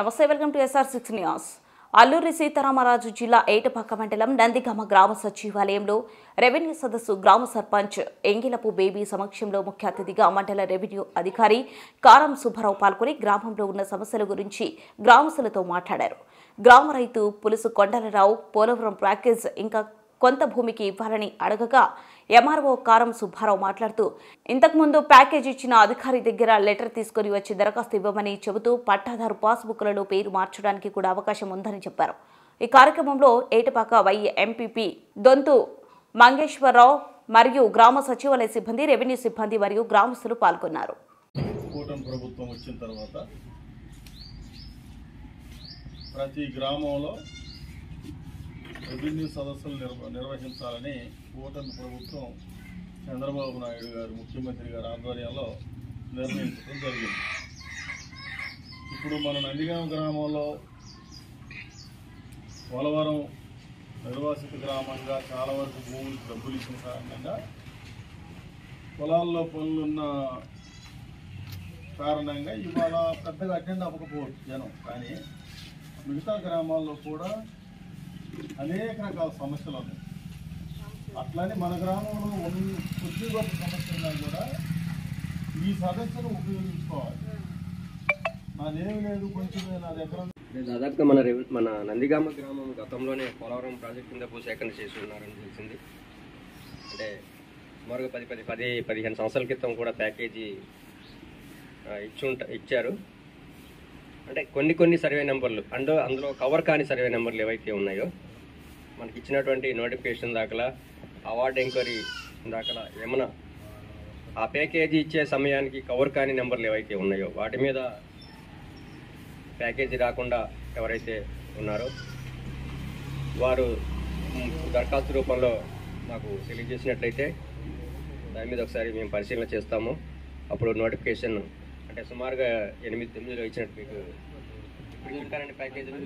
నమస్తే, welcome to SR6 news. Alluri Sitaramaraju జిల్లా ఏటపాక మండలం నందిగామ గ్రామ సచివాలయంలో రెవెన్యూ సదస్సు గ్రామ సర్పంచ్ ఎంగిలపు బేబీ సమక్షంలో ముఖ్య అతిథిగా మండల రెవెన్యూ అధికారి కారం సుబ్బారావు పాల్గొని గ్రామంలో ఉన్న సమస్యల గురించి గ్రామస్తులతో మాట్లాడారు. గ్రామ రైతు పులుసు కొండలరావు పోలవరం ప్యాకేజ్ ఇంకా కొంత భూమికి ఇవ్వాలని అడగగా ఎంఆర్ఓ కారం సుబ్బారావు మాట్లాడుతూ ఇంతకుముందు ప్యాకేజ్ ఇచ్చిన అధికారి దగ్గర లెటర్ తీసుకుని వచ్చి దరఖాస్తు ఇవ్వమని చెబుతూ పట్టాదారు పాస్బుక్లలో పేరు మార్చడానికి కూడా అవకాశం ఉందని చెప్పారు. ఈ కార్యక్రమంలో ఏటపాక వై ఎంపీపీ దొంతు మంగేశ్వరరావు మరియు గ్రామ సచివాలయ సిబ్బంది, రెవెన్యూ సిబ్బంది మరియు గ్రామస్తులు పాల్గొన్నారు. ప్రభుత్వం వచ్చిన తర్వాత ప్రతి గ్రామంలో రెవెన్యూ సదస్సులు నిర్వహించాలని కూటమి ప్రభుత్వం చంద్రబాబు నాయుడు గారు ముఖ్యమంత్రి గారి ఆధ్వర్యంలో నిర్ణయించడం జరిగింది. ఇప్పుడు మన నందిగామ గ్రామంలో పోలవరం నిర్వాసిత గ్రామంగా చాలా వరకు భూములు డబ్బులు ఇచ్చిన కారణంగా పొలాల్లో పనులున్న కారణంగా ఇవాళ పెద్దగా అటెండ్ అవ్వకపోవచ్చు జనం. కానీ మిగతా గ్రామాల్లో కూడా అనేక రకాల సమస్యలు ఉన్నాయి. అట్లానే మన గ్రామంలో కొద్ది గొప్ప సమస్య ఉన్నా కూడా ఈ సదస్సును ఉపయోగించుకోవాలి. నాదేమి లేదు, కొంచెం నా దగ్గర దాదాపుగా మన నందిగామ గ్రామం గతంలోనే పోలవరం ప్రాజెక్టు కింద భూసేకరణ చేసి ఉన్నారని తెలిసింది. అంటే సుమారుగా 10-15 సంవత్సరాల క్రితం కూడా ప్యాకేజీ ఇచ్చారు. అంటే కొన్ని సర్వే నెంబర్లు అందులో కవర్ కాని సర్వే నెంబర్లు ఏవైతే ఉన్నాయో మనకి ఇచ్చినటువంటి నోటిఫికేషన్ దాఖలా, అవార్డు ఎంక్వైరీ దాఖలా ఏమన్నా ఆ ప్యాకేజీ ఇచ్చే సమయానికి కవర్ కాని నెంబర్లు ఏవైతే ఉన్నాయో వాటి మీద ప్యాకేజీ రాకుండా ఎవరైతే ఉన్నారో వారు దరఖాస్తు రూపంలో మాకు తెలియజేసినట్లయితే దాని మీద ఒకసారి మేము పరిశీలన చేస్తాము. అప్పుడు నోటిఫికేషన్ అంటే సుమారుగా 8-9లో ఇచ్చినట్టు మీకు ఇప్పుడు చెప్పారండి ప్యాకేజీలు